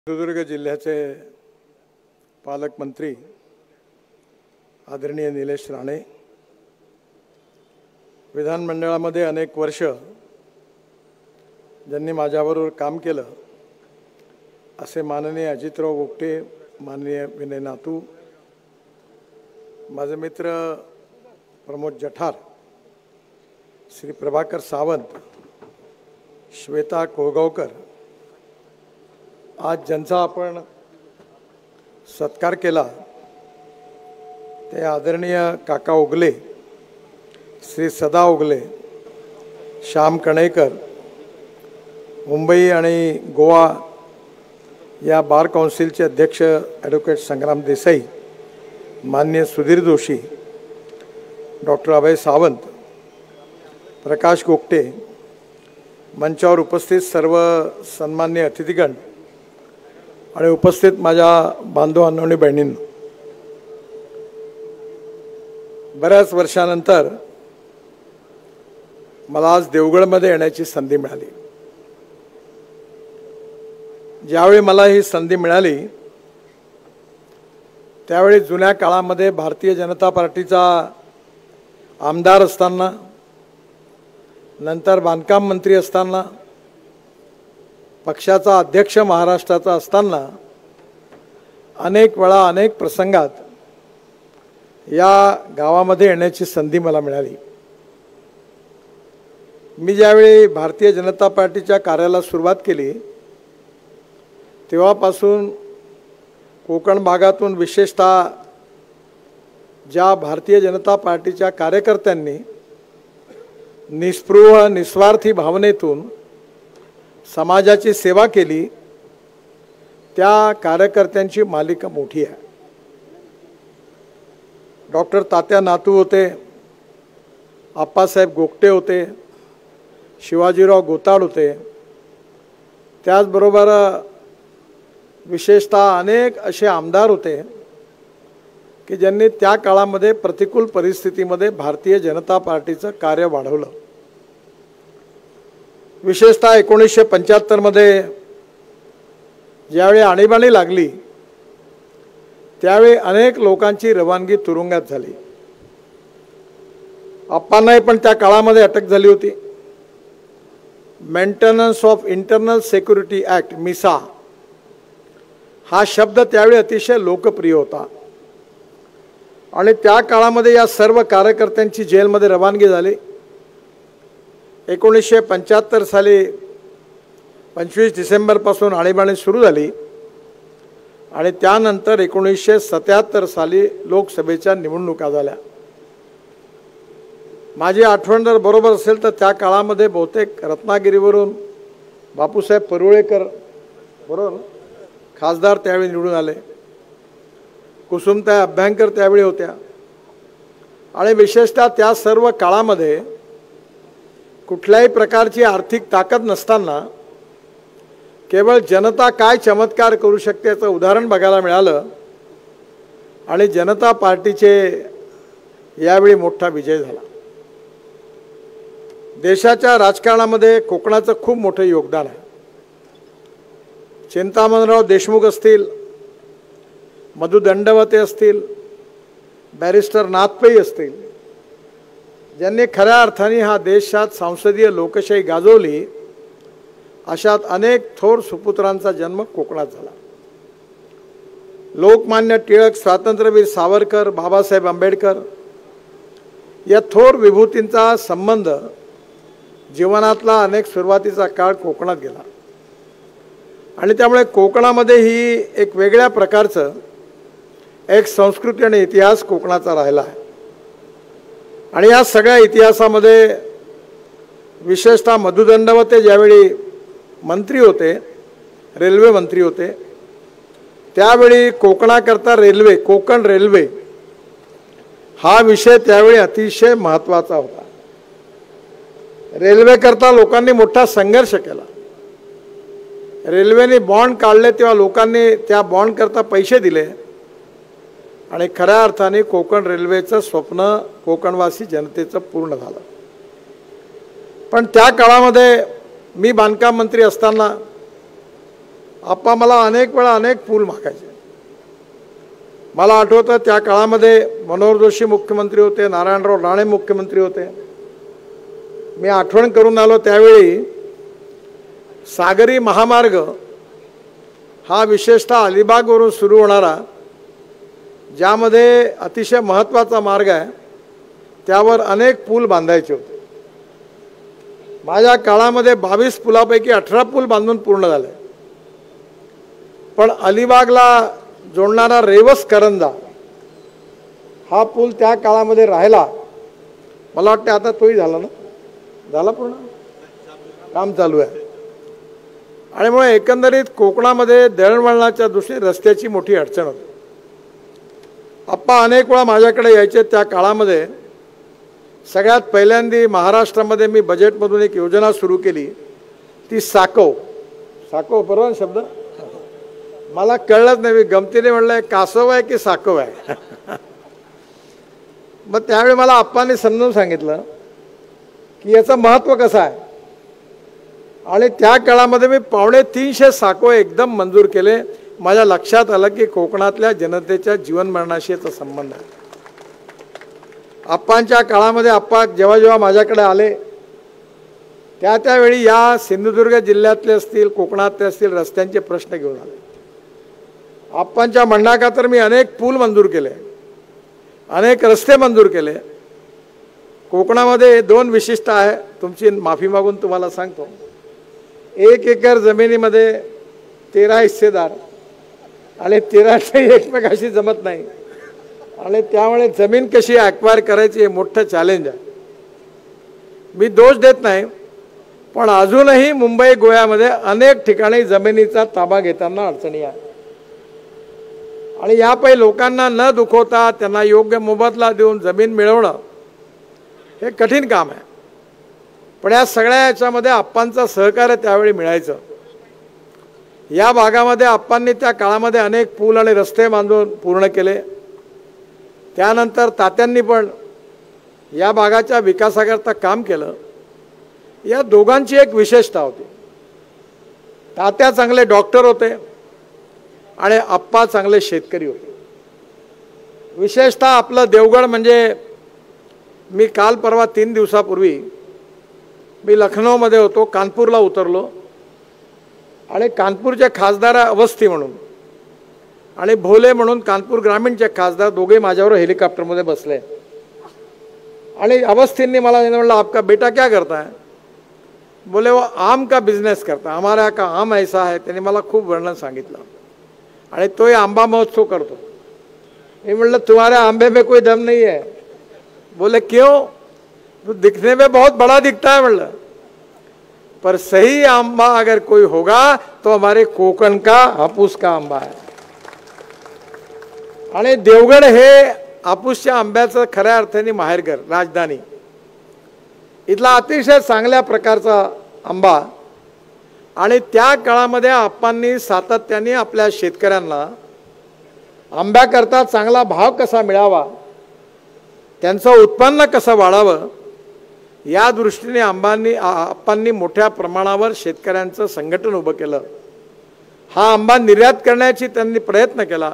सिंधुदुर्ग जिल्ह्याचे पालकमंत्री आदरणीय निलेश राणे, विधानमंडळामध्ये अनेक वर्ष ज्यांनी माझ्याबरोबर काम केलं असे माननीय अजितराव गोगटे, माननीय विनय नातू, माझे मित्र प्रमोद जठार, श्री प्रभाकर सावंत, श्वेता कोळगावकर, आज ज्यांचा आपण सत्कार केला ते आदरणीय काका ओगले, श्री सदा ओगले, श्याम कणेकर, मुंबई आणि गोवा या बार काउन्सिलचे अध्यक्ष ॲडव्होकेट संग्राम देसाई, माननीय सुधीर जोशी, डॉक्टर अभय सावंत, प्रकाश गोगटे, मंचावर उपस्थित सर्व सन्माननीय अतिथीगण आणि उपस्थित माझ्या बांधवांनो आणि बहिणींनो, बऱ्याच वर्षानंतर मला आज देवगडमध्ये येण्याची संधी मिळाली. ज्यावेळी मला ही संधी मिळाली त्यावेळी जुन्या काळामध्ये भारतीय जनता पार्टीचा आमदार असताना, नंतर बांधकाम मंत्री असताना, पक्षाचा अध्यक्ष महाराष्ट्राचा असताना अनेक वेळा अनेक प्रसंगात या गावामध्ये येण्याची संधी मला मिळाली. मी ज्यावेळी भारतीय जनता पार्टीच्या कार्याला सुरुवात केली तेव्हापासून कोकण भागातून विशेषतः ज्या भारतीय जनता पार्टीच्या कार्यकर्त्यांनी निस्पृह निस्वार्थी भावनेतून समाजाची सेवा केली त्या कार्यकर्त्यांची मालिका मोठी आहे. डॉक्टर तात्या नातू होते, आप्पासाहेब गोगटे होते, शिवाजीराव गोताड होते, त्याचबरोबर विशेषतः अनेक असे आमदार होते की ज्यांनी त्या काळामध्ये प्रतिकूल परिस्थितीमध्ये भारतीय जनता पार्टीचं कार्य वाढवलं. विशेषतः 1975 मध्ये ज्यावेळी आणीबाणी लागली त्यावेळी अनेक लोकांची रवानगी तुरुंगात झाली. आप्पांनाही पण त्या काळामध्ये अटक झाली होती. Maintenance of internal security act, मिसा, हा शब्द त्यावेळी अतिशय लोकप्रिय होता आणि त्या काळामध्ये या सर्व कार्यकर्त्यांची जेलमध्ये रवानगी झाली. 1975 साली 25 डिसेंबरपासून आणीबाणी सुरू झाली आणि त्यानंतर 1977 साली लोकसभेच्या निवडणुका झाल्या. माझी आठवण जर बरोबर असेल तर त्या काळामध्ये बहुतेक रत्नागिरीवरून बापूसाहेब परुळेकर बरोबर खासदार त्यावेळी निवडून आले, कुसुमताई अभ्यंकर त्यावेळी होत्या आणि विशेषतः त्या सर्व काळामध्ये कुठल्याही प्रकारची आर्थिक ताकद नसताना केवळ जनता काय चमत्कार करू शकते याचं उदाहरण बघायला मिळालं आणि जनता पार्टीचे यावेळी मोठा विजय झाला. देशाच्या राजकारणामध्ये कोकणाचं खूप मोठं योगदान आहे. चिंतामणराव देशमुख असतील, मधु दंडवते असतील, बॅरिस्टर नाथपै असतील, ज्यांनी खऱ्या अर्थाने हा देशात संसदीय लोकशाही गाजवली, अशात अनेक थोर सुपुत्रांचा जन्म कोकणात झाला. लोकमान्य टिळक, स्वातंत्र्यवीर सावरकर, बाबासाहेब आंबेडकर या थोर विभूतींचा संबंध जीवनातला अनेक सुरुवातीचा काळ कोकणात गेला आणि त्यामुळे कोकणामध्ये ही एक वेगळ्या प्रकारचं एक संस्कृती आणि इतिहास कोकणाचा राहिला आहे. आणि या सगळ्या इतिहासामध्ये विशेषतः मधु दंडवते ज्यावेळी मंत्री होते, रेल्वे मंत्री होते, त्यावेळी कोकणाकरता रेल्वे, कोकण रेल्वे हा विषय त्यावेळी अतिशय महत्त्वाचा होता. रेल्वेकरता लोकांनी मोठा संघर्ष केला. रेल्वेने बॉन्ड काढले तेव्हा लोकांनी त्या बॉन्डकरता पैसे दिले आणि खऱ्या अर्थाने कोकण रेल्वेचं स्वप्न कोकणवासी जनतेचं पूर्ण झालं. पण त्या काळामध्ये मी बांधकाम मंत्री असताना आप्पा मला अनेक वेळा अनेक पूल मागायचे. मला आठवतं त्या काळामध्ये मनोहर जोशी मुख्यमंत्री होते, नारायणराव राणे मुख्यमंत्री होते. मी आठवण करून आलो त्यावेळी सागरी महामार्ग हा विशेषतः अलिबागवरून सुरू होणारा, ज्यामध्ये अतिशय महत्त्वाचा मार्ग आहे, त्यावर अनेक पूल बांधायचे होते. माझ्या काळामध्ये 22 पुलापैकी 18 पूल बांधून पूर्ण झाले. पण अलिबागला जोडणारा रेवस करंजा हा पूल त्या काळामध्ये राहिला. मला वाटतं आता तोही झाला ना, झाला पूर्ण, काम चालू आहे. आणि मग एकंदरीत कोकणामध्ये दळणवळणाच्या दृष्टीने रस्त्याची मोठी अडचण होती. आप्पा अनेक वेळा माझ्याकडे यायचे. त्या काळामध्ये सगळ्यात पहिल्यांदा महाराष्ट्रामध्ये मी बजेटमधून एक योजना सुरू केली, ती साकव. साकव बरोबर शब्द मला कळलंच नाही. मी गमतीने म्हणलं कासव आहे की साकव आहे. मग त्यावेळी मला आप्पांनी समजून सांगितलं की याचं महत्त्व कसं आहे. आणि त्या काळामध्ये मी 350 साको एकदम मंजूर केले. माझ्या लक्षात आलं की कोकणातल्या जनतेच्या जीवनमरणाशी याचा संबंध आहे. आप्पांच्या काळामध्ये आप्पा जेव्हा जेव्हा माझ्याकडे आले त्यावेळी या सिंधुदुर्ग जिल्ह्यातले असतील, कोकणातले असतील, रस्त्यांचे प्रश्न घेऊन आले. आप्पांच्या म्हणण्याखातर मी अनेक पूल मंजूर केले, अनेक रस्ते मंजूर केले. कोकणामध्ये 2 विशिष्ट आहे, तुमची माफी मागून तुम्हाला सांगतो. 1 एकर जमिनीमध्ये 13 हिस्सेदार आणि 13 एकमेकाशी जमत नाही. आणि त्यामुळे जमीन कशी ॲक्वायर करायची हे मोठं चॅलेंज आहे. मी दोष देत नाही, पण अजूनही मुंबई गोव्यामध्ये अनेक ठिकाणी जमिनीचा ताबा घेताना अडचणी आहे. आणि यापैकी लोकांना न दुखवता त्यांना योग्य मोबदला देऊन जमीन मिळवणं हे कठीण काम आहे. पण या सगळ्या याच्यामध्ये आप्पांचं सहकार्य त्यावेळी मिळायचं. या भागामध्ये आप्पांनी त्या काळामध्ये अनेक पूल आणि रस्ते बांधून पूर्ण केले. त्यानंतर तात्यांनी पण या भागाच्या विकासाकरता काम केलं. या दोघांची एक विशेषता होती. तात्या चांगले डॉक्टर होते आणि आप्पा चांगले शेतकरी होते. विशेषतः आपलं देवगड म्हणजे, मी काल परवा 3 दिवसापूर्वी मी लखनौमध्ये होतो, कानपूरला उतरलो. आणि कानपूरचे खासदार अवस्थी म्हणून आणि भोले म्हणून कानपूर ग्रामीणचे खासदार दोघे माझ्यावर हेलिकॉप्टरमध्ये बसले. आणि अवस्थींनी मला म्हणलं, आपका बेटा क्या करता है? बोले वो आम का बिजनेस करता, हमारा का आम ऐसा है. त्यांनी मला खूप वर्णन सांगितलं. आणि तोही आंबा महोत्सव करतो. मी म्हणलं, तुम्हारे आंबे में कोई दम नहीं है. बोले क्यों? तो दिखने में बहुत बड़ा दिखता है. म्हणलं, पर सही आंबा अगर कोई होगा तो हमारे कोकण का हापूस का आंबा है. आणि देवगड हे हापूसच्या आंब्याचं खऱ्या अर्थाने माहेरघर, राजधानी. इथला अतिशय चांगल्या प्रकारचा आंबा. आणि त्या काळामध्ये आप्पांनी सातत्याने आपल्या शेतकऱ्यांना आंब्याकरता चांगला भाव कसा मिळावा, त्यांचं उत्पन्न कसं वाढावं, या दृष्टीने आप्पांनी मोठ्या प्रमाणावर शेतकऱ्यांचं संघटन उभं केलं. हा आंबा निर्यात करण्याची त्यांनी प्रयत्न केला.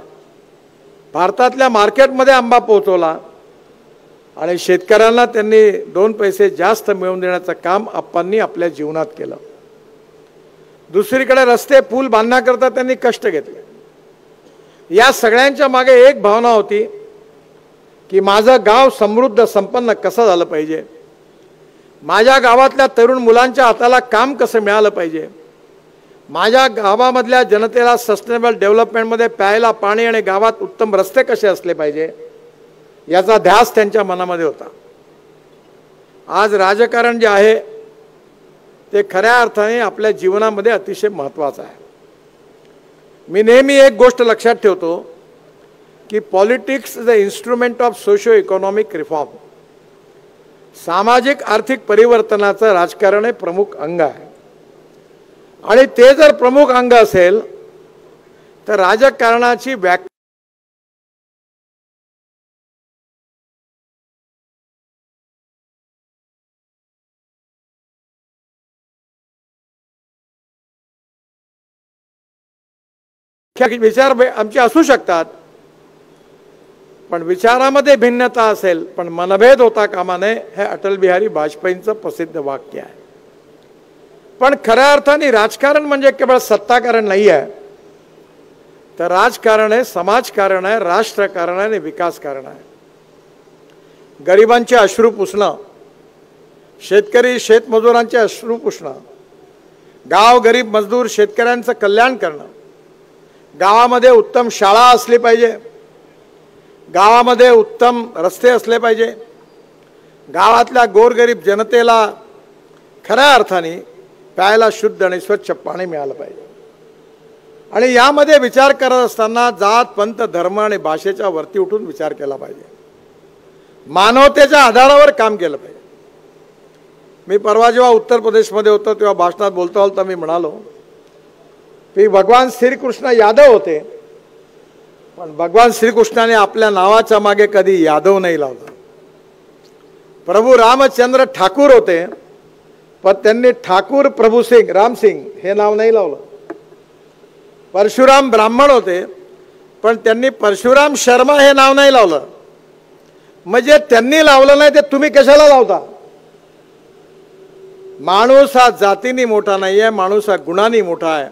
भारतातल्या मार्केटमध्ये आंबा पोहोचवला आणि शेतकऱ्यांना त्यांनी 2 पैसे जास्त मिळवून देण्याचं काम आप्पांनी आपल्या जीवनात केलं. दुसरीकडे रस्ते पूल बांधण्याकरता त्यांनी कष्ट घेतले. या सगळ्यांच्या मागे एक भावना होती की माझं गाव समृद्ध संपन्न कसं झालं पाहिजे, माझ्या गावातल्या तरुण मुलांच्या हाताला काम कसं मिळालं पाहिजे, माझ्या गावामधल्या जनतेला सस्टेनेबल डेव्हलपमेंटमध्ये प्यायला पाणी आणि गावात उत्तम रस्ते कसे असले पाहिजे, याचा ध्यास त्यांच्या मनामध्ये होता. आज राजकारण जे आहे ते खऱ्या अर्थाने आपल्या जीवनामध्ये अतिशय महत्त्वाचं आहे. मी नेहमी एक गोष्ट लक्षात ठेवतो की politics is a instrument of socio economic reform. सामाजिक आर्थिक परिवर्तनाचं राजकारण हे प्रमुख अंग आहे. आणि ते जर प्रमुख अंग असेल तर राजकारणाची व्याख्या विचार आमचे असू शकतात, पण विचारामध्ये भिन्नता असेल पण मनभेद होता कामा नये, हे अटल बिहारी वाजपेयींचं प्रसिद्ध वाक्य आहे. पण खऱ्या अर्थाने राजकारण म्हणजे केवळ सत्ताकारण नाही आहे, तर राजकारण आहे, समाजकारण आहे, राष्ट्रकारण आहे आणि विकासकारण आहे. गरिबांचे अश्रू पुसणं, शेतकरी शेतमजुरांचे अश्रू पुसणं, गाव गरीब मजदूर शेतकऱ्यांचं कल्याण करणं, गावामध्ये उत्तम शाळा असली पाहिजे, गावामध्ये उत्तम रस्ते असले पाहिजे, गावातल्या गोरगरीब जनतेला खऱ्या अर्थाने प्यायला शुद्ध आणि स्वच्छ पाणी मिळालं पाहिजे. आणि यामध्ये विचार करत असताना जात पंथ धर्म आणि भाषेच्या वरती उठून विचार केला पाहिजे, मानवतेच्या आधारावर काम केलं पाहिजे. मी परवा जेव्हा उत्तर प्रदेशमध्ये होतो तेव्हा भाषणात बोलता बोलता मी म्हणालो की भगवान श्रीकृष्ण यादव होते, पण भगवान श्रीकृष्णाने आपल्या नावाच्या मागे कधी यादव नाही लावला. प्रभू रामचंद्र ठाकूर होते, पण त्यांनी ठाकूर प्रभू सिंग रामसिंग हे नाव नाही लावलं. परशुराम ब्राह्मण होते, पण त्यांनी परशुराम शर्मा हे नाव नाही लावलं. म्हणजे त्यांनी लावलं नाही ते तुम्ही कशाला लावता? माणूस हा जातीने मोठा नाही आहे, माणूस हा गुणांनी मोठा आहे.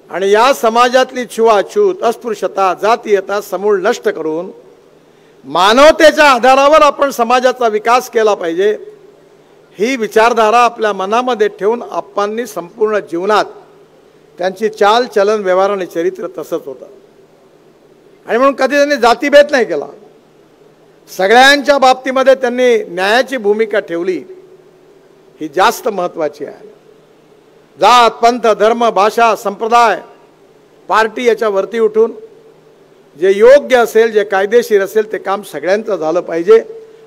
आणि या समाजातली छुआछूत, अस्पृश्यता, जातीयता समूळ नष्ट करून मानवतेच्या आधारावर आपण समाजाचा विकास केला पाहिजे, ही विचारधारा आपल्या मनामध्ये ठेवून आप्पांनी संपूर्ण जीवनात त्यांची चाल चलन व्यवहार आणि चरित्र तसंच होतं. आणि म्हणून कधी त्यांनी जातीभेद नाही केला. सगळ्यांच्या बाबतीमध्ये त्यांनी न्यायाची भूमिका ठेवली, ही जास्त महत्त्वाची आहे. जात पंथ धर्म भाषा संप्रदाय पार्टी याच्या वरती उठून जे योग्य असेल, जे कायदेशीर असेल ते काम सगळ्यांचं झालं पाहिजे,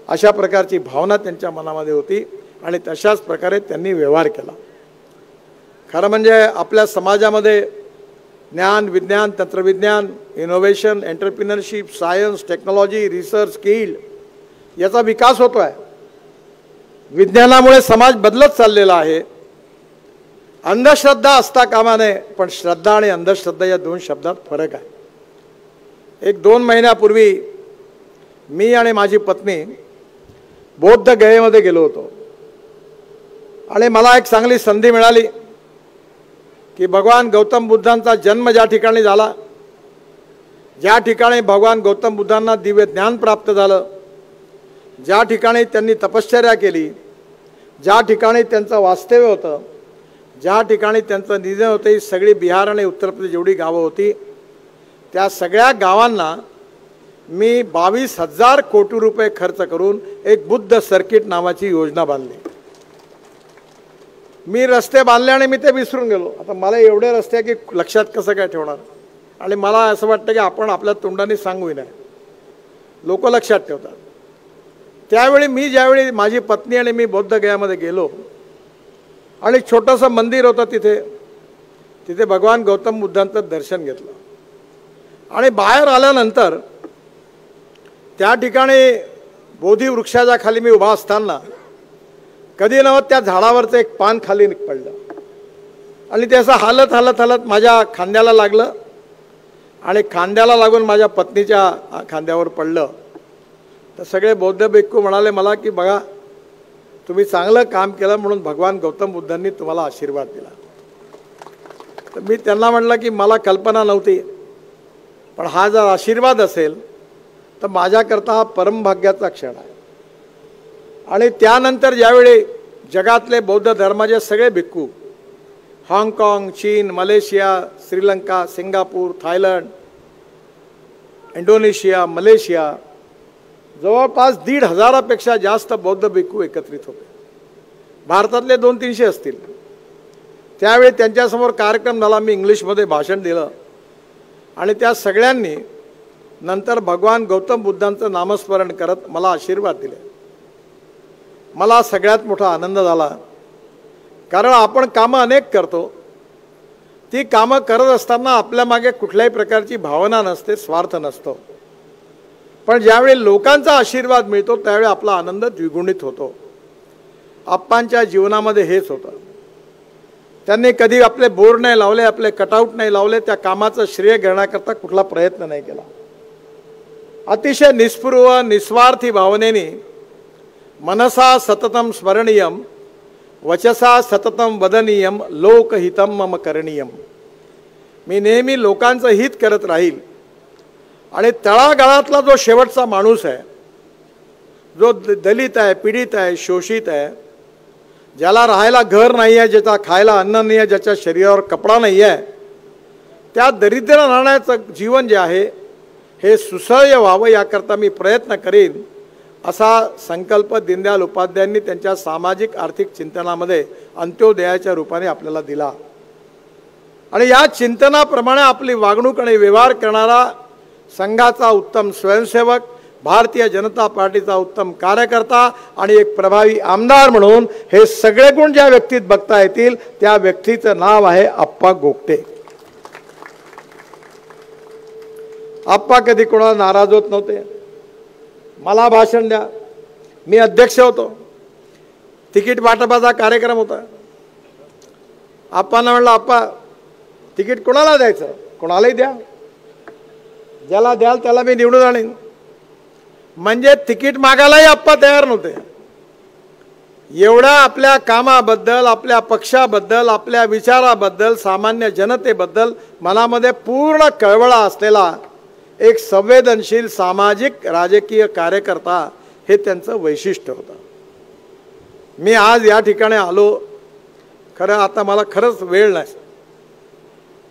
अशा प्रकारची भावना त्यांच्या मनामध्ये होती आणि तशाच प्रकारे त्यांनी व्यवहार केला. खरं म्हणजे आपल्या समाजामध्ये ज्ञान विज्ञान तंत्रविज्ञान innovation entrepreneurship science technology research skill याचा विकास होतो आहे. विज्ञानामुळे समाज बदलत चाललेला आहे. अंधश्रद्धा असता कामा नये, पण श्रद्धा आणि अंधश्रद्धा या दोन शब्दात फरक आहे. 1-2 महिन्यापूर्वी मी आणि माझी पत्नी बौद्ध गयेमध्ये गेलो होतो आणि मला एक चांगली संधी मिळाली की भगवान गौतम बुद्धांचा जन्म ज्या ठिकाणी झाला, ज्या ठिकाणी भगवान गौतम बुद्धांना दिव्य ज्ञान प्राप्त झालं, ज्या ठिकाणी त्यांनी तपश्चर्या केली, ज्या ठिकाणी त्यांचं वास्तव्य होतं, ज्या ठिकाणी त्यांचं निधन होतं, ही सगळी बिहार आणि उत्तर प्रदेश जेवढी गावं होती, त्या सगळ्या गावांना मी 22,000 कोटी रुपये खर्च करून एक बुद्ध सर्किट नावाची योजना बांधली. मी रस्ते बांधले आणि मी ते विसरून गेलो. आता मला एवढे रस्ते की लक्षात कसं काय ठेवणार, आणि मला असं वाटतं की आपण आपल्या तोंडाने सांगू नये, लोक लक्षात ठेवतात. त्यावेळी मी ज्यावेळी माझी पत्नी आणि मी बौद्ध गयामध्ये गेलो आणि छोटंसं मंदिर होतं तिथे भगवान गौतम बुद्धांचं दर्शन घेतलं आणि बाहेर आल्यानंतर त्या ठिकाणी बोधी वृक्षाच्या खाली मी उभा असताना कधी नव्हतं त्या झाडावरचं एक पान खाली पडलं आणि ते असं हालत हालत हालत माझ्या खांद्याला लागलं आणि खांद्याला लागून माझ्या पत्नीच्या खांद्यावर पडलं. तर सगळे बौद्ध भिक्खू म्हणाले मला की बघा, तुम्ही चांगलं काम केलं म्हणून भगवान गौतम बुद्धांनी तुम्हाला आशीर्वाद दिला. तर मी त्यांना म्हटलं की मला कल्पना नव्हती, पण हा जर आशीर्वाद असेल तर माझ्याकरता हा परमभाग्याचा क्षण आहे. आणि त्यानंतर ज्यावेळी जगातले बौद्ध धर्माचे सगळे भिक्खू हाँगकाँग, चीन, Malaysia, Sri Lanka, Singapore, Thailand, Indonesia, Malaysia, जवळपास 1,500पेक्षा जास्त बौद्ध भिक्खू एकत्रित होते. भारतातले 200-300 असतील. त्यावेळी त्यांच्यासमोर कार्यक्रम झाला, मी इंग्लिशमध्ये भाषण दिलं आणि त्या सगळ्यांनी नंतर भगवान गौतम बुद्धांचं नामस्मरण करत मला आशीर्वाद दिले. मला सगळ्यात मोठा आनंद झाला, कारण आपण कामं अनेक करतो, ती कामं करत असताना आपल्या मागे कुठल्याही प्रकारची भावना नसते, स्वार्थ नसतो. पण ज्यावेळी लोकांचा आशीर्वाद मिळतो त्यावेळी आपला आनंद द्विगुणित होतो. आप्पांच्या जीवनामध्ये हेच होतं. त्यांनी कधी आपले बोर्ड नाही लावले, आपले कटआउट नाही लावले, त्या कामाचं श्रेय घेण्याकरता कुठला प्रयत्न नाही केला. अतिशय निस्पृह निस्वार्थी भावनेने मनसा सततम स्मरणीयम वचसा सततम वदनीयम लोकहितम मम करणीयम. मी नेहमी लोकांचं हित करत राहील. आणि तळागाळातला जो शेवटचा माणूस आहे, जो दलित आहे, पीडित आहे, शोषित आहे, ज्याला राहायला घर नाही आहे, ज्याचा खायला अन्न नाही आहे, ज्याच्या शरीरावर कपडा नाही आहे, त्या दरिद्र राहण्याचं जीवन जे आहे हे सुसह्य व्हावं याकरता मी प्रयत्न करीन, असा संकल्प दीनदयाल उपाध्यायांनी त्यांच्या सामाजिक आर्थिक चिंतनामध्ये अंत्योदयाच्या रूपाने आपल्याला दिला. आणि या चिंतनाप्रमाणे आपली वागणूक आणि व्यवहार करणारा संघाचा उत्तम स्वयंसेवक, भारतीय जनता पार्टीचा उत्तम कार्यकर्ता आणि एक प्रभावी आमदार म्हणून हे सगळे गुण ज्या व्यक्तीत बघता येतील त्या व्यक्तीचं नाव आहे आप्पा गोगटे. आप्पा कधी कोणाला नाराज होत नव्हते. मला भाषण द्या, मी अध्यक्ष होतो, तिकीट वाटपाचा कार्यक्रम होता. आप्पांना म्हणलं, आप्पा तिकीट कोणाला द्यायचं? कोणालाही द्या, ज्याला द्याल त्याला मी निवडून आणीन. म्हणजे तिकीट मागायलाही आप्पा तयार नव्हते. एवढा आपल्या कामाबद्दल, आपल्या पक्षाबद्दल, आपल्या विचाराबद्दल, सामान्य जनतेबद्दल मनामध्ये पूर्ण कळवळा असलेला एक संवेदनशील सामाजिक राजकीय कार्यकर्ता हे त्यांचं वैशिष्ट्य होतं. मी आज या ठिकाणी आलो, खरं आता मला खरंच वेळ नाही.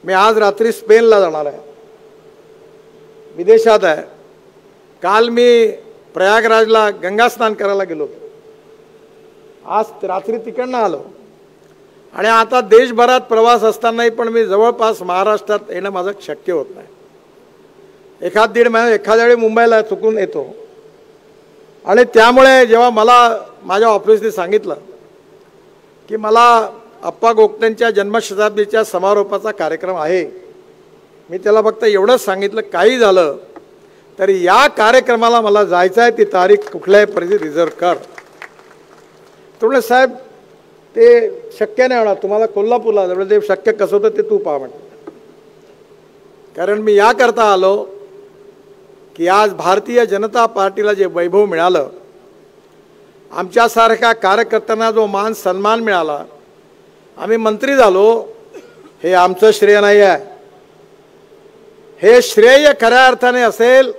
मी आज रात्री स्पेनला जाणार आहे, विदेशात आहे. काल मी प्रयागराजला गंगा स्नान करायला गेलो होतो. आज रात्री तिकडनं आलो. आणि आता देशभरात प्रवास असतानाही पण मी जवळपास महाराष्ट्रात येणं माझं शक्य होत नाही. एखाद दीड महिना एखाद्या वेळी मुंबईला चुकून येतो. आणि त्यामुळे जेव्हा मला माझ्या ऑफिसने सांगितलं की मला आप्पा गोगटेंच्या जन्मशताब्दीच्या समारोपाचा कार्यक्रम आहे, मी त्याला फक्त एवढंच सांगितलं, काही झालं तरी या कार्यक्रमाला मला जायचं आहे, ती तारीख कुठल्याही परिस्थितीत रिझर्व कर. तुम्ही साहेब ते शक्य नाही होणार, तुम्हाला कोल्हापूरला जवळ ते शक्य कसं होतं ते तू पहा म्हटलं. कारण मी याकरता आलो की आज भारतीय जनता पार्टीला जे वैभव मिळालं, आमच्यासारख्या कार्यकर्त्यांना जो मान सन्मान मिळाला, आम्ही मंत्री झालो, हे आमचं श्रेय नाही आहे. हे श्रेय खऱ्या अर्थाने असेल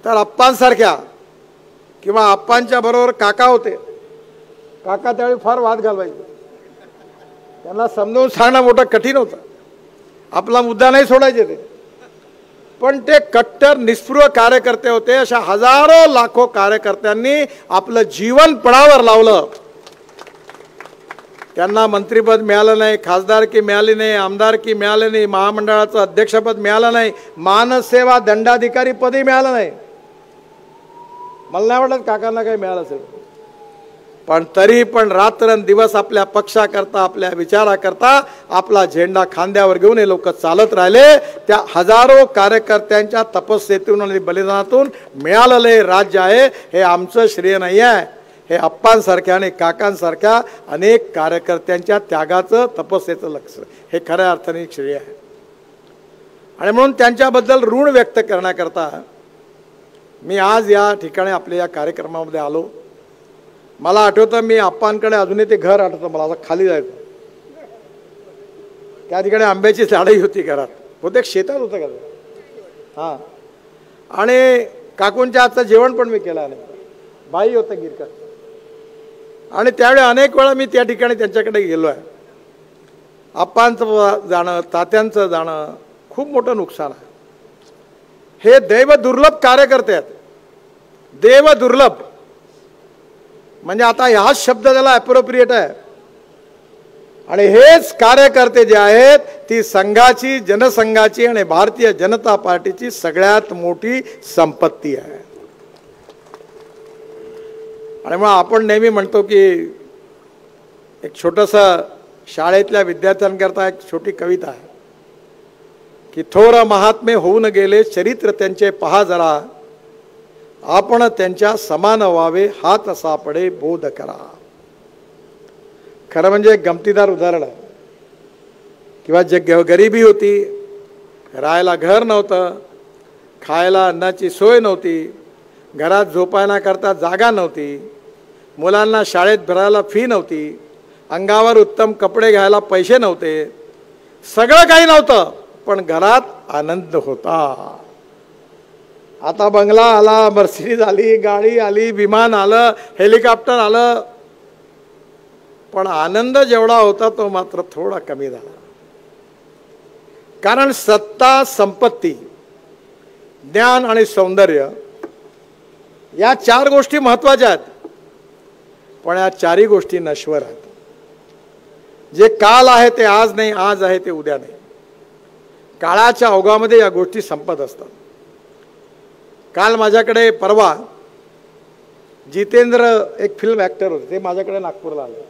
तर आप्पांसारख्या किंवा आप्पांच्या बरोबर काका होते. काका त्यावेळी फार वाद घालवायचे, त्यांना समजावून सांगणं मोठं कठीण होतं. आपला मुद्दा नाही सोडायचे ते, पण ते कट्टर निस्पृह कार्यकर्ते होते. अशा हजारो लाखो कार्यकर्त्यांनी आपलं जीवन पणावर लावलं. त्यांना मंत्रिपद मिळालं नाही, खासदारकी मिळाली नाही, आमदारकी मिळाली नाही, महामंडळाचं अध्यक्षपद मिळालं नाही, मानसेवा दंडाधिकारी पदही मिळालं नाही. मला नाही वाटत काकांना काही मिळालं असेल, पण तरी पण रात्रंदिवस आपल्या पक्षाकरता, आपल्या विचाराकरता आपला झेंडा खांद्यावर घेऊन हे लोक चालत राहिले. त्या हजारो कार्यकर्त्यांच्या तपस्येतून आणि बलिदानातून मिळालेले राज्य आहे, हे आमचं श्रेय नाही आहे. हे आप्पांसारख्या आणि काकांसारख्या अनेक कार्यकर्त्यांच्या त्यागाचं, तपस्येचं लक्ष, हे खऱ्या अर्थाने श्रेय आहे. आणि म्हणून त्यांच्याबद्दल ऋण व्यक्त करण्याकरता मी आज या ठिकाणी आपल्या या कार्यक्रमामध्ये आलो. मला आठवतं, मी आप्पांकडे अजूनही ते घर आठवतं मला, असं खाली जायचं. त्या ठिकाणी आंब्याची झाडही होती घरात, बहुतेक शेतात होतं का. हां, आणि काकूंच्या हातचं जेवण पण मी केलं नाही. बाई होतं गिरकर. आणि त्यावेळी अनेक वेळा मी त्या ठिकाणी त्यांच्याकडे गेलो आहे. आप्पांचं जाणं, तात्यांचं जाणं खूप मोठं नुकसान आहे. हे दैव दुर्लभ कार्यकर्ते आहेत, देव दुर्लभ. म्हणजे आता हाच शब्द त्याला अप्रोप्रिएट आहे. आणि हेच कार्यकर्ते जे आहेत ती संघाची, जनसंघाची आणि भारतीय जनता पार्टीची सगळ्यात मोठी संपत्ती आहे. आणि मग आपण नेहमी म्हणतो की एक छोटंसं शाळेतल्या विद्यार्थ्यांकरता एक छोटी कविता आहे की थोर महात्मे होऊन गेले चरित्र त्यांचे पहा जरा, आपण त्यांच्या समान व्हावे हात सापडे बोध करा. खरं म्हणजे गमतीदार उदाहरण आहे. किंवा जे गरिबी होती, राहायला घर नव्हतं, खायला अन्नाची सोय नव्हती, घरात झोपायण्याकरता जागा नव्हती, मुलांना शाळेत भरायला फी नव्हती, अंगावर उत्तम कपडे घ्यायला पैसे नव्हते, सगळं काही नव्हतं, पण घरात आनंद होता. आता बंगला आला, मर्सिडीज आली, गाडी आली, विमान आलं, हेलिकॉप्टर आलं, पण आनंद जेवढा होता तो मात्र थोडा कमी झाला. कारण सत्ता, संपत्ती, ज्ञान आणि सौंदर्य या 4 गोष्टी महत्त्वाच्या आहेत, पण या 4ही गोष्टी नश्वर आहेत. जे काल आहे ते आज नाही, आज आहे ते उद्या नाही. काळाच्या ओघामध्ये या गोष्टी संपत असतात. काल माझ्याकडे परवा जितेंद्र एक फिल्म ॲक्टर होते, ते माझ्याकडे नागपूरला आले.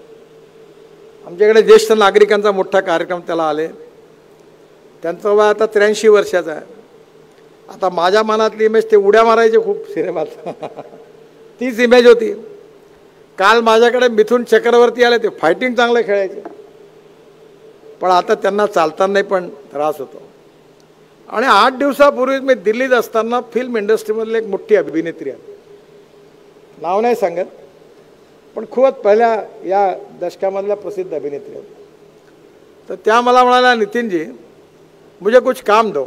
आमच्याकडे ज्येष्ठ नागरिकांचा मोठा कार्यक्रम त्याला आले. त्यांचं वय आता 83 वर्षाचं आहे. आता माझ्या मनातली इमेज ते उड्या मारायचे खूप सिनेमात तीच इमेज होती. काल माझ्याकडे मिथुन चक्रवर्ती आले, ते फायटिंग चांगले खेळायचे, पण आता त्यांना चालताना नाही पण त्रास होतो. आणि 8 दिवसापूर्वी मी दिल्लीत असताना फिल्म इंडस्ट्रीमधली एक मोठी अभिनेत्री आहे, नाव नाही सांगत, पण खूपच पहिल्या या दशकामधल्या प्रसिद्ध अभिनेत्री आहेत. तर त्या मला म्हणाल्या, नितिन जी मुझे कुछ काम दो.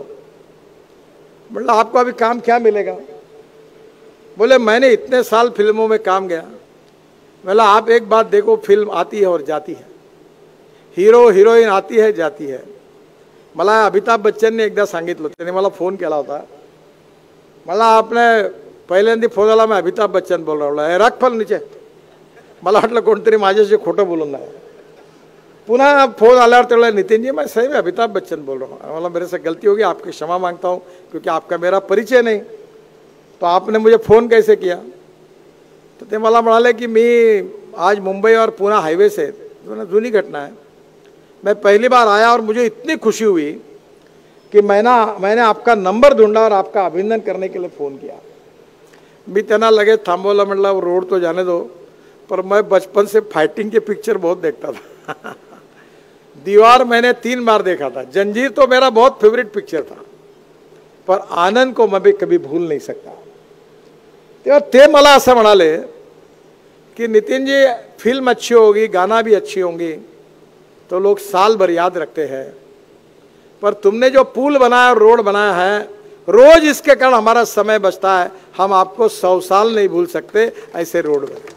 मतलब आपको अभी काम क्या मिलेगा? बोले मैंने इतने साल फिल्मों में काम किया. मतलब आप एक बात देखो, फिल्म आती है और जाती है, हीरो हिरोईन आती है जाती है. मला अमिताभ बच्चनने एकदा सांगितलं, त्याने मला फोन केला होता. मला आपने पहिल्यांदा फोन आला, मैं अमिताभ बच्चन बोल रहा हूँ, रख फोन नीचे. मला वाटलं कोणतरी माझ्याशी खोटं बोलून नाही. पुनः फोन आल्यावर तेवढा, नितिन जी मैं सही में अमिताभ बच्चन बोल रहा हूँ. मला मेरे से गलती होगी, आपकी क्षमा मांगता हूँ, क्योंकि आपका मेरा परिचय नहीं, तो आपने मुझे फ़ोन कैसे किया? तो ते मला म्हणाले की मी आज मुंबई और पुणे हाईवे से, जुनी घटना है, मैं पहली बार आया और मुझे इतनी खुशी हुई कि मैंने आपका नंबर ढूंढा और आपका अभिनंदन करने के लिए फ़ोन किया. मी त्यांना लगेच थांबवलं, म्हटलं रोड तो जाने दो, पर मैं बचपन से फाइटिंग के पिक्चर बहुत देखता था. दीवार मैंने 3 बार देखा था, जंजीर तो मेरा बहुत फेवरेट पिक्चर था, पर आनंद को मैं भी कभी भूल नहीं सकता. तेव्हा ते मला असं म्हणाले की नितिन जी फिल्म अच्छी होगी, गाना भी अच्छी होंगी, तो लोग साल भर याद रखते हैं, पर तुमने जो पुल बनाया, रोड बनाया है, रोज इसके कारण हमारा समय बचता है, हम आपको 100 साल नहीं भूल सकते ऐसे रोड बने.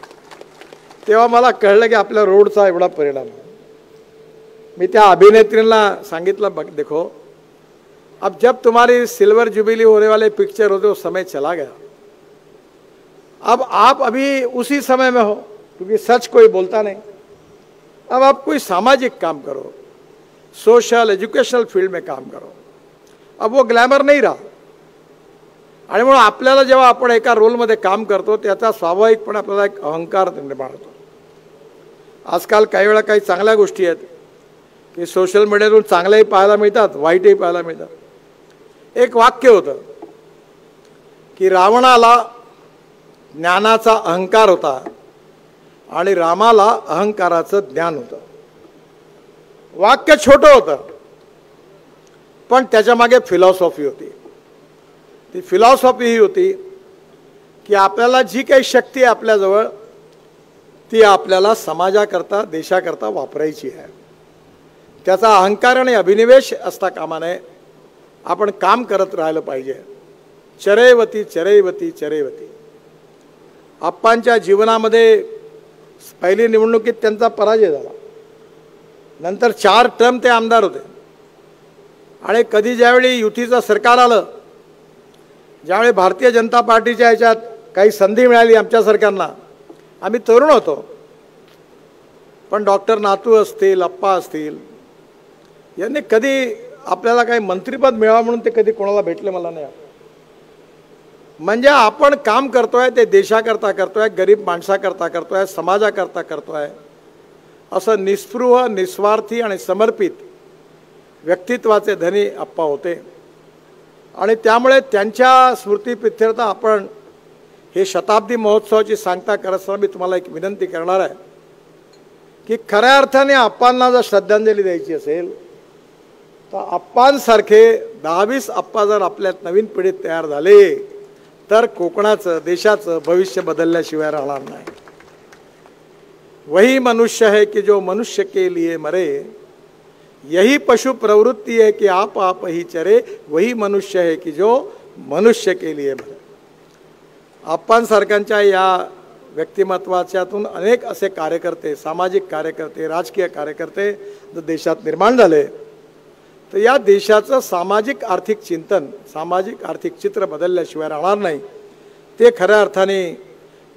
तेव्हा मला कळलं की आपल्या रोडचा एवढा परिणाम आहे. मी त्या अभिनेत्रीला सांगितलं, बघ देखो, अब जब तुम्हारी सिल्वर जुबिली होने वाले पिक्चर होते, वो समय चला गया. अब आप अभी उसी समय में हो, क्योंकि सच कोई बोलता नहीं. अब आप कोई सामाजिक काम करो, सोशल एज्युकेशनल फील्ड में काम करो. अब वो ग्लॅमर नाही रहा. आणि म्हणून आपल्याला जेव्हा आपण एका रोलमध्ये काम करतो, त्याचा स्वाभाविकपणे आपल्याला एक अहंकार निर्माण होतो. आजकाल काही वेळा काही चांगल्या गोष्टी आहेत की सोशल मीडियातून चांगल्याही पाहायला मिळतात, वाईटही पाहायला मिळतात. एक वाक्य होतं की रावणाला ज्ञानाचा अहंकार होता आणि रामाला अहंकाराचं ज्ञान होतं. वाक्य छोटं होतं, पण त्याच्या मागे फिलॉसॉफी होती. ती फिलॉसॉफी ही होती की आपल्याला जी काही शक्ती आहे आपल्याजवळ, ती आपल्याला समाजाकरता, देशाकरता वापरायची आहे. त्याचा अहंकार आणि अभिनिवेश असता कामा नये. आपण काम करत राहिलं पाहिजे. चरैवती चरैवती चरैवती. आप्पांच्या जीवनामध्ये पहिली निवडणुकीत त्यांचा पराजय झाला, नंतर 4 टर्म ते आमदार होते. आणि कधी ज्यावेळी युतीचं सरकार आलं, ज्यावेळी भारतीय जनता पार्टीच्या ह्याच्यात काही संधी मिळाली आमच्या सरकारला, आम्ही तरुण होतो, पण डॉक्टर नातू असतील, अप्पा असतील, यांनी कधी आपल्याला काही मंत्रिपद मिळावं म्हणून ते कधी कोणाला भेटले मला नाही. म्हणजे आपण काम करतोय ते देशाकरता करतोय, गरीब माणसाकरता करतोय, समाजाकरता करतोय, असं निस्पृह, निस्वार्थी आणि समर्पित व्यक्तित्वाचे धनी अप्पा होते. आणि त्यामुळे त्यांच्या स्मृतीप्रित्यर्थ आपण हे शताब्दी महोत्सवाची सांगता करत असताना मी तुम्हाला एक विनंती करणार आहे की खऱ्या अर्थाने अप्पांना जर श्रद्धांजली द्यायची असेल तर आप्पांसारखे 10-20 आप्पा जर आपल्या नवीन पिढीत तयार झाले तर कोकणाचं देशाचं भविष्य बदलल्याशिवाय राहणार नाही. वही मनुष्य है कि जो मनुष्य के लिए मरे, यही पशु प्रवृत्ति है कि आप ही चरे, वही मनुष्य है कि जो मनुष्य के लिए मरे. आप्पांसारख्यांच्या या व्यक्तिमत्वाच्यातून अनेक असे कार्यकर्ते, सामाजिक कार्यकर्ते, राजकीय कार्यकर्ते जर देशात निर्माण झाले तर या देशाचं सामाजिक आर्थिक चिंतन, सामाजिक आर्थिक चित्र बदलल्याशिवाय राहणार नाही. ते खऱ्या अर्थाने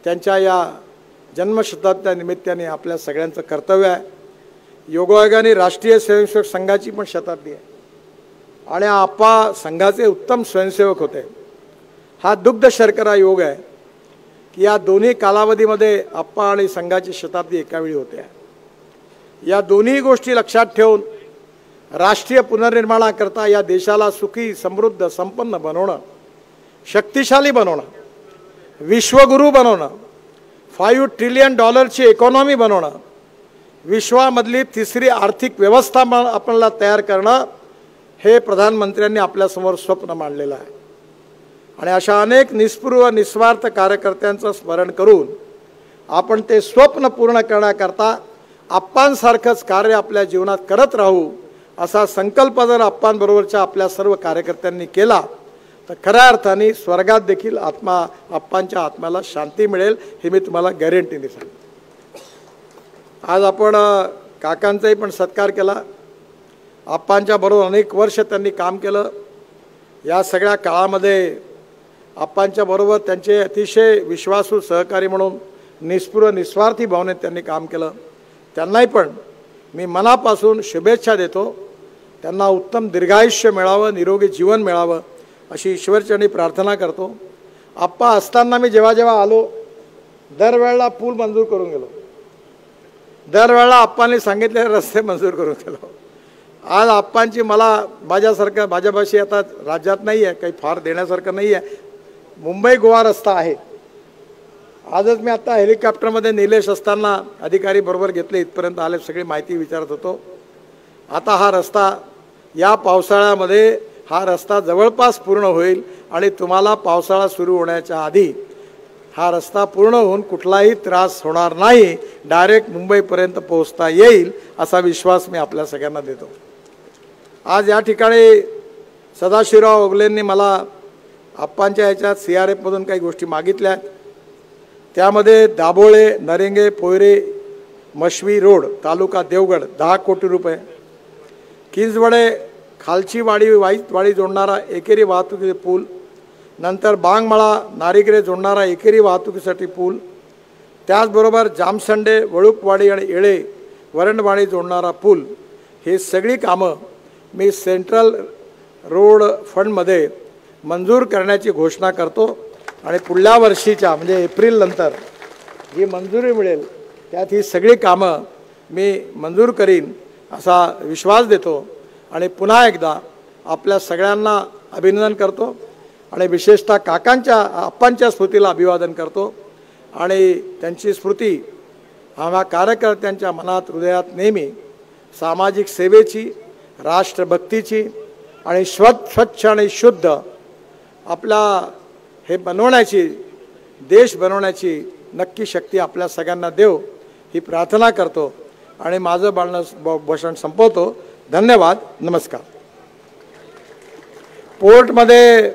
त्यांच्या या जन्मशताब्दीच्या निमित्ताने आपल्या सगळ्यांचं कर्तव्य आहे. योगायोगाने राष्ट्रीय स्वयंसेवक संघाची पण शताब्दी आहे आणि आप्पा संघाचे उत्तम स्वयंसेवक होते. हा दुग्ध शर्करा योग आहे की या दोन्ही कालावधीमध्ये आप्पा आणि संघाची शताब्दी एकावेळी होते. या दोन्ही गोष्टी लक्षात ठेवून राष्ट्रीय पुनर्निर्माणाकरता या देशाला सुखी, समृद्ध, संपन्न बनवणं, शक्तिशाली बनवणं, विश्वगुरू बनवणं, $5 ट्रिलियन इकॉनॉमी बनवणं, विश्वामधली तिसरी आर्थिक व्यवस्था आपल्याला तयार करणं, हे प्रधानमंत्र्यांनी आपल्यासमोर स्वप्न मांडलेलं आहे. आणि अशा अनेक निस्पृह निस्वार्थ कार्यकर्त्यांचं स्मरण करून आपण ते स्वप्न पूर्ण करण्याकरता आप्पांसारखंच कार्य आपल्या जीवनात करत राहू असा संकल्प जर आप्पांबरोबरच्या आपल्या सर्व कार्यकर्त्यांनी केला तर खऱ्या अर्थाने स्वर्गात देखील आप्पांच्या आत्म्याला शांती मिळेल, हे मी तुम्हाला गॅरंटीने सांगतो. आज आपण काकांचाही पण सत्कार केला. आप्पांच्या बरोबर अनेक वर्ष त्यांनी काम केलं. या सगळ्या काळामध्ये आप्पांच्या बरोबर त्यांचे अतिशय विश्वासू सहकारी म्हणून निस्पृह निस्वार्थी भावनेत त्यांनी काम केलं. त्यांनाही पण मी मनापासून शुभेच्छा देतो. त्यांना उत्तम दीर्घायुष्य मिळावं, निरोगी जीवन मिळावं अशी ईश्वरचरणी प्रार्थना करतो. आप्पा असताना मी जेव्हा जेव्हा आलो दरवेळेला पूल मंजूर करून गेलो, दरवेळेला आप्पांनी सांगितलेले रस्ते मंजूर करून गेलो. आज आप्पांची माझ्यापाशी आता राज्यात नाही आहे, काही फार देण्यासारखं नाही आहे. मुंबई गोवा रस्ता आहे. आजच मी आता हेलिकॉप्टरमध्ये निलेश असताना अधिकारी बरोबर घेतले, इथपर्यंत आले, सगळी माहिती विचारत होतो. आता हा रस्ता या पावसाळ्यामध्ये हा रस्ता जवळपास पूर्ण होईल आणि तुम्हाला पावसाळा सुरू होण्याच्या आधी हा रस्ता पूर्ण होऊन कुठलाही त्रास होणार नाही, डायरेक्ट मुंबईपर्यंत पोहोचता येईल असा विश्वास मी आपल्या सगळ्यांना देतो. आज या ठिकाणी सदाशिवराव ओगलेंनी मला आप्पांच्या ह्याच्यात CRF मधून काही गोष्टी मागितल्या. त्यामध्ये दाभोळे, नरेंगे, पोयरे, मशवी रोड, तालुका देवगड 10 कोटी रुपये, किंजवडे खालची वाडी जोडणारा एकेरी वाहतुकीचे पूल, नंतर बांगमळा नारिगरे जोडणारा एकेरी वाहतुकीसाठी पूल, त्याचबरोबर जामसंडे, वळूकवाडी आणि येळे वरणवाडी जोडणारा पूल, हे सगळी कामं मी सेंट्रल रोड फंडमध्ये मंजूर करण्याची घोषणा करतो. आणि पुढल्या वर्षीच्या म्हणजे एप्रिल नंतर जी मंजुरी मिळेल त्यात ही सगळी कामं मी मंजूर करीन असा विश्वास देतो. आणि पुन्हा एकदा आपल्या सगळ्यांना अभिनंदन करतो आणि विशेषतः आप्पांच्या स्मृतीला अभिवादन करतो. आणि त्यांची स्मृती आम्हा कार्यकर्त्यांच्या मनात, हृदयात नेहमी सामाजिक सेवेची, राष्ट्रभक्तीची आणि स्वच्छ आणि शुद्ध आपला हे बनवण्याची, देश बनवण्याची नक्की शक्ती आपल्या सगळ्यांना देव ही प्रार्थना करतो. आणि माझं भाषण संपवतो. धन्यवाद. नमस्कार. पोर्टमध्ये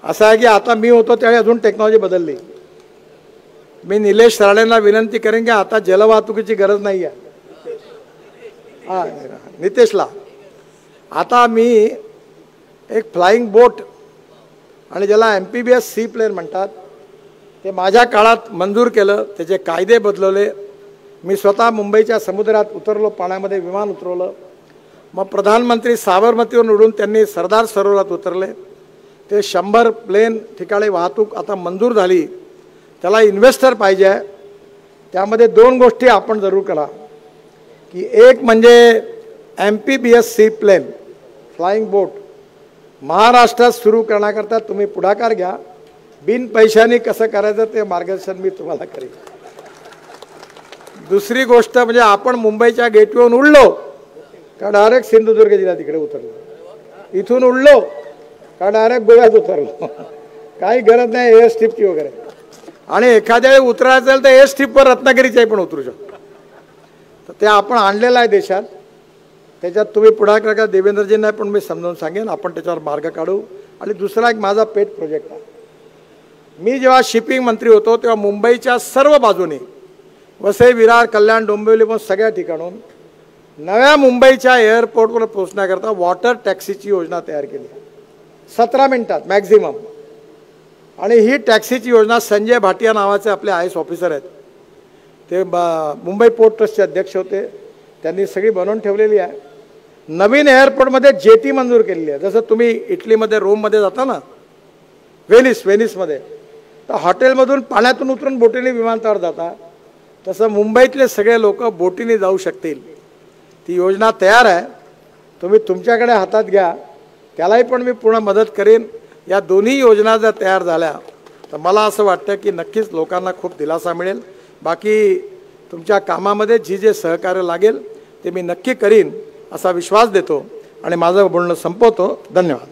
असं आहे की आता मी होतो त्यावेळी अजून टेक्नॉलॉजी बदलली. मी निलेश राणेंना विनंती करेन की आता जलवाहतुकीची गरज नाही आहे. हां, नितेशला आता मी एक फ्लाइंग बोट आणि ज्याला MPBS सी प्लेन म्हणतात ते माझ्या काळात मंजूर केलं. त्याचे कायदे बदलवले. मी स्वतः मुंबईच्या समुद्रात उतरलो, पाण्यामध्ये विमान उतरवलं. मग प्रधानमंत्री साबरमतीवरून उडून त्यांनी सरदार सरोवरात उतरले. ते 100 प्लेन ठिकाणी वाहतूक आता मंजूर झाली. त्याला इन्व्हेस्टर पाहिजे आहे. त्यामध्ये 2 गोष्टी आपण जरूर करा की एक म्हणजे MPBS सी प्लेन फ्लाइंग बोट महाराष्ट्रात सुरू करण्याकरता तुम्ही पुढाकार घ्या. बिन पैशाने कसं करायचं ते मार्गदर्शन मी तुम्हाला करेन. दुसरी गोष्ट म्हणजे आपण मुंबईच्या गेटवेवरून उडलो का डायरेक्ट सिंधुदुर्ग जिल्हा तिकडे उतरलो, इथून उडलो का डायरेक्ट गोव्यात उतरलो. काही गरज नाही एअर स्ट्रिपची वगैरे. आणि एखाद्या वेळी उतरायचं असेल तर एअर स्ट्रिपवर रत्नागिरीच्याही पण उतरू शकतो. तर ते आपण आणलेलं आहे देशात. त्याच्यात तुम्ही पुढाकार करा. देवेंद्रजींना पण मी समजावून सांगेन, आपण त्याच्यावर मार्ग काढू. आणि दुसरा एक माझा पेट प्रोजेक्ट आहे. मी जेव्हा शिपिंग मंत्री होतो तेव्हा मुंबईच्या सर्व बाजूने वसई, विरार, कल्याण, डोंबिवली पण सगळ्या ठिकाणून नव्या मुंबईच्या एअरपोर्टवर पोहोचण्याकरता वॉटर टॅक्सीची योजना तयार केली. 17 मिनिटात मॅक्झिमम. आणि ही टॅक्सीची योजना संजय भाटिया नावाचे आपले IAS ऑफिसर आहेत, ते मुंबई पोर्ट ट्रस्टचे अध्यक्ष होते, त्यांनी सगळी बनवून ठेवलेली आहे. नवीन एअरपोर्टमध्ये जेटी मंजूर केलेली आहे. जसं तुम्ही इटलीमध्ये, रोममध्ये जाता ना, व्हेनिसमध्ये, तर हॉटेलमधून पाण्यातून उतरून बोटीने विमानतळावर जाता, तसं मुंबईतले सगळे लोक बोटीने जाऊ शकतील. ती योजना तयार आहे. तुम्ही तुमच्याकडे हातात घ्या, त्यालाही पण मी पूर्ण मदत करेन. या दोन्ही योजना जर तयार झाल्या तर मला असं वाटतं की नक्कीच लोकांना खूप दिलासा मिळेल. बाकी तुमच्या कामामध्ये जे सहकार्य लागेल ते मी नक्की करीन असा विश्वास देतो आणि माझं बोलणं संपवतो. धन्यवाद.